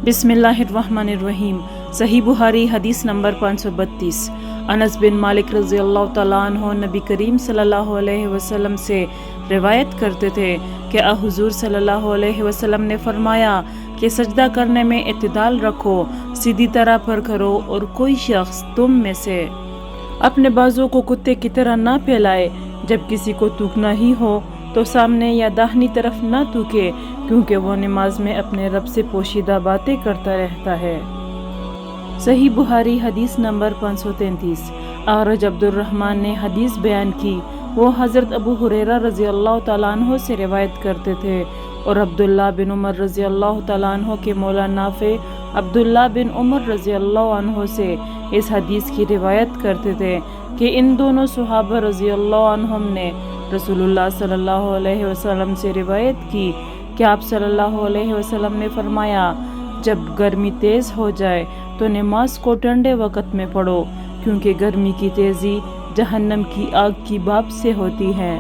بسم اللہ الرحمن الرحیم۔ صحیح بخاری حدیث نمبر 532۔ انس بن مالک رضی اللہ تعالیٰ عنہ نبی کریم صلی اللہ علیہ وسلم سے روایت کرتے تھے کہ حضور صلی اللہ علیہ وسلم نے فرمایا کہ سجدہ کرنے میں اعتدال رکھو، سیدھی طرح پر کرو، اور کوئی شخص تم میں سے اپنے بازو کو کتے کی طرح نہ پھیلائے۔ جب کسی کو تھوکنا ہی ہو تو سامنے یا داہنی طرف نہ تھوکے، کیونکہ وہ نماز میں اپنے رب سے پوشیدہ باتیں کرتا رہتا ہے۔ صحیح بخاری حدیث نمبر 533۔ اعرج عبد الرحمن نے حدیث بیان کی، وہ حضرت ابو ہریرہ رضی اللہ تعالیٰ عنہ سے روایت کرتے تھے، اور عبداللہ بن عمر رضی اللہ تعالیٰ عنہ کے مولا نافع عبداللہ بن عمر رضی اللہ عنہ سے اس حدیث کی روایت کرتے تھے کہ ان دونوں صحابہ رضی اللہ عنہم نے رسول اللہ صلی اللہ علیہ وسلم سے روایت کی کہ آپ صلی اللہ علیہ وسلم نے فرمایا، جب گرمی تیز ہو جائے تو نماز کو ٹھنڈے وقت میں پڑھو، کیونکہ گرمی کی تیزی جہنم کی آگ کی بھاپ سے ہوتی ہے۔